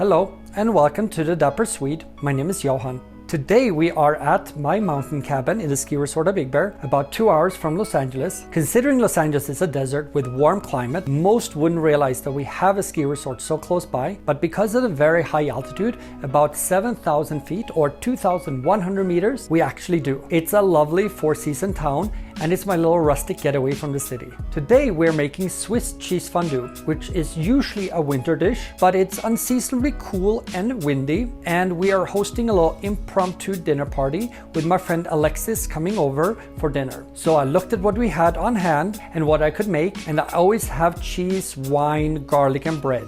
Hello and welcome to the Dapper Swede. My name is Johan. Today we are at my mountain cabin in the ski resort of Big Bear, about 2 hours from Los Angeles. Considering Los Angeles is a desert with warm climate, most wouldn't realize that we have a ski resort so close by, but because of the very high altitude, about 7,000 feet or 2,100 meters, we actually do. It's a lovely four-season town and it's my little rustic getaway from the city. Today we're making Swiss Cheese Fondue, which is usually a winter dish, but it's unseasonably cool and windy, and we are hosting a little impromptu dinner party with my friend Alexis coming over for dinner. So I looked at what we had on hand and what I could make, and I always have cheese, wine, garlic and bread.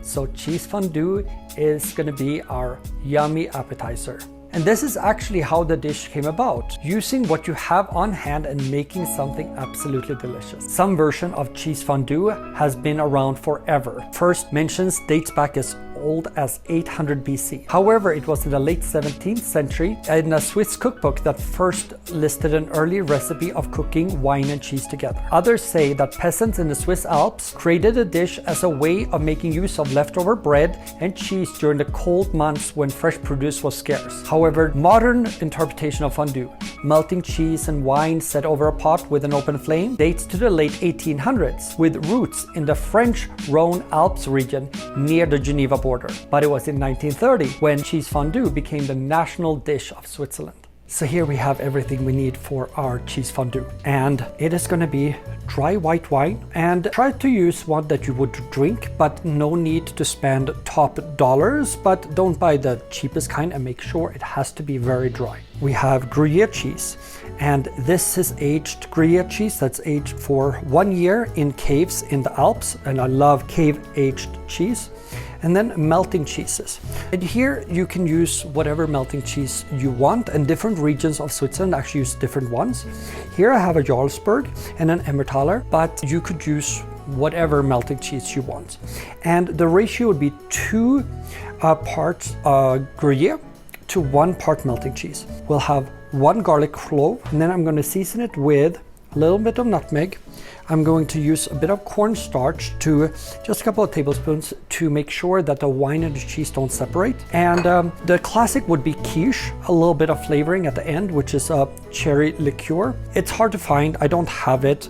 So cheese fondue is gonna be our yummy appetizer. And this is actually how the dish came about, using what you have on hand and making something absolutely delicious. Some version of cheese fondue has been around forever. First mentions dates back as old as 800 BC. However, it was in the late 17th century in a Swiss cookbook that first listed an early recipe of cooking wine and cheese together. Others say that peasants in the Swiss Alps created a dish as a way of making use of leftover bread and cheese during the cold months when fresh produce was scarce. However, modern interpretation of fondue, melting cheese and wine set over a pot with an open flame, dates to the late 1800s, with roots in the French Rhone Alps region near the Geneva border. But it was in 1930 when cheese fondue became the national dish of Switzerland. So here we have everything we need for our cheese fondue, and it is going to be dry white wine, and try to use one that you would drink, but no need to spend top dollars, but don't buy the cheapest kind and make sure it has to be very dry. We have Gruyère cheese, and this is aged Gruyère cheese that's aged for 1 year in caves in the Alps, and I love cave aged cheese. And then melting cheeses. And here you can use whatever melting cheese you want, and different regions of Switzerland actually use different ones. Here I have a Jarlsberg and an Emmentaler, but you could use whatever melting cheese you want. And the ratio would be 2 parts Gruyère to 1 part melting cheese. We'll have 1 garlic clove, and then I'm going to season it with a little bit of nutmeg. I'm going to use a bit of cornstarch, to just a couple of tablespoons, to make sure that the wine and the cheese don't separate. And the classic would be kirsch, a little bit of flavoring at the end, which is a cherry liqueur. It's hard to find, I don't have it.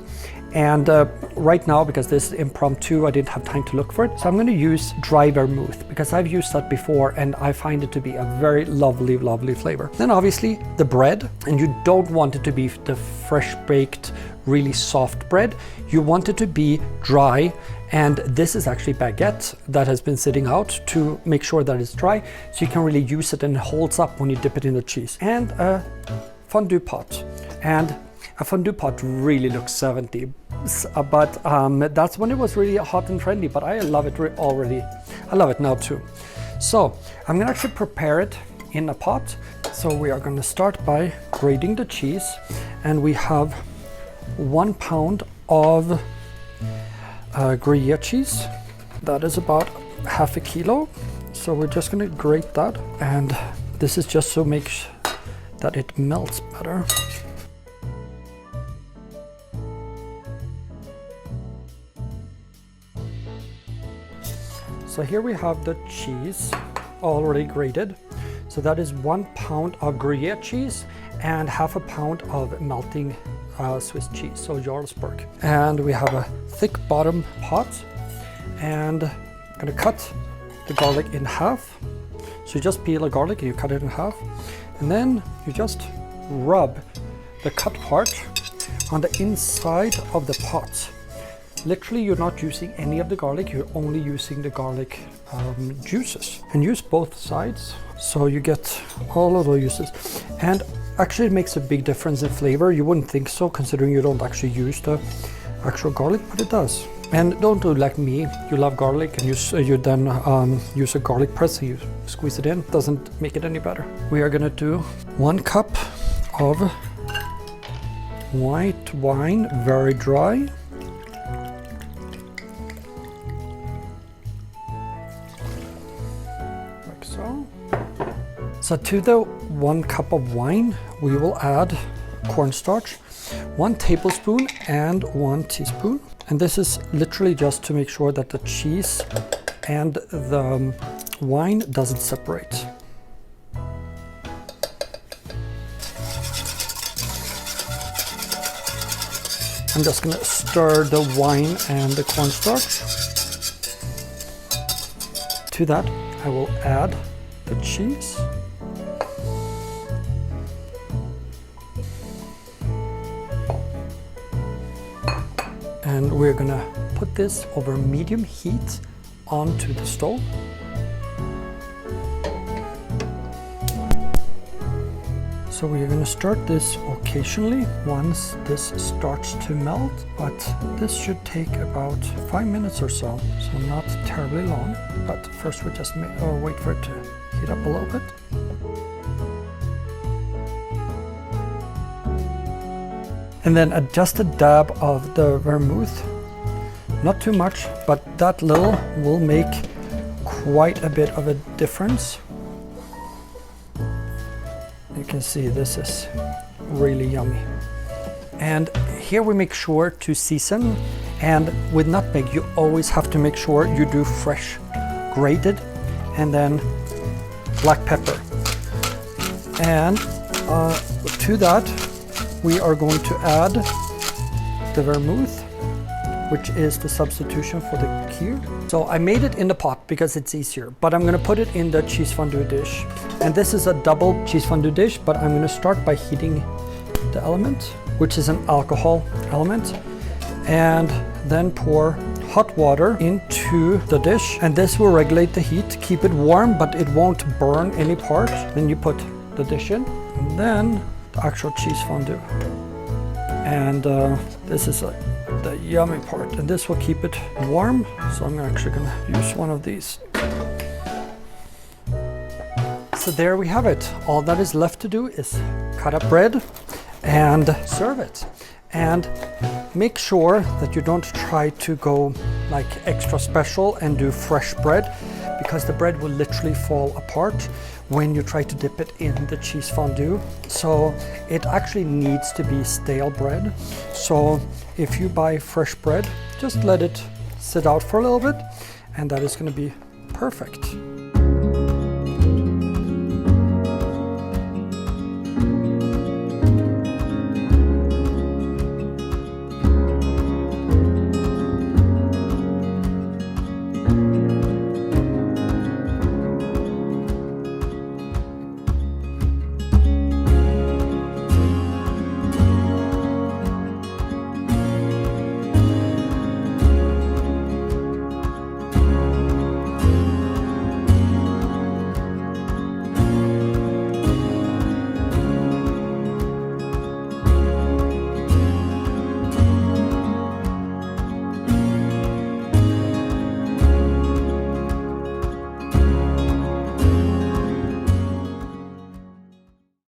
And right now, because this is impromptu, I didn't have time to look for it. So I'm going to use Dry Vermouth, because I've used that before and I find it to be a very lovely, lovely flavor. Then obviously the bread, and you don't want it to be the fresh baked, really soft bread. You want it to be dry, and this is actually baguette that has been sitting out to make sure that it's dry, so you can really use it and it holds up when you dip it in the cheese. And a fondue pot, and a fondue pot really looks 70s, but that's when it was really hot and trendy, but I love it already. I love it now too. So I'm gonna actually prepare it in a pot. So we are gonna start by grating the cheese, and we have 1 pound of Gruyère cheese. That is about half a kilo. So we're just gonna grate that, and this is just so makes that it melts better. So here we have the cheese already grated. So that is 1 pound of Gruyère cheese and half a pound of melting Swiss cheese, so Jarlsberg. And we have a thick bottom pot, and I'm gonna cut the garlic in half. So you just peel a garlic and you cut it in half, and then you just rub the cut part on the inside of the pot. Literally, you're not using any of the garlic, you're only using the garlic juices. And use both sides so you get all of the uses. And actually it makes a big difference in flavor. You wouldn't think so, considering you don't actually use the actual garlic, but it does. And don't do like me, you love garlic and you then use a garlic press and you squeeze it in. Doesn't make it any better. We are gonna do 1 cup of white wine, very dry. Like so. So to the 1 cup of wine, we will add cornstarch, 1 tablespoon and 1 teaspoon. And this is literally just to make sure that the cheese and the wine doesn't separate. I'm just gonna stir the wine and the cornstarch. To that, I will add the cheese. And we're gonna put this over medium heat onto the stove. So we're going to start this occasionally once this starts to melt, but this should take about 5 minutes or so not terribly long. But first we just wait for it to heat up a little bit. And then just a dab of the vermouth, not too much, but that little will make quite a bit of a difference. You can see this is really yummy. And here we make sure to season, and with nutmeg you always have to make sure you do fresh grated, and then black pepper. And to that we are going to add the vermouth, which is the substitution for the kirsch. So I made it in the pot because it's easier, but I'm gonna put it in the cheese fondue dish. And this is a double cheese fondue dish, but I'm gonna start by heating the element, which is an alcohol element, and then pour hot water into the dish. And this will regulate the heat, keep it warm, but it won't burn any part. Then you put the dish in, and then the actual cheese fondue. And this is the yummy part, and this will keep it warm. So I'm actually gonna use one of these. So there we have it. All that is left to do is cut up bread and serve it. And make sure that you don't try to go like extra special and do fresh bread, because the bread will literally fall apart when you try to dip it in the cheese fondue. So it actually needs to be stale bread. So if you buy fresh bread, just let it sit out for a little bit, and that is going to be perfect.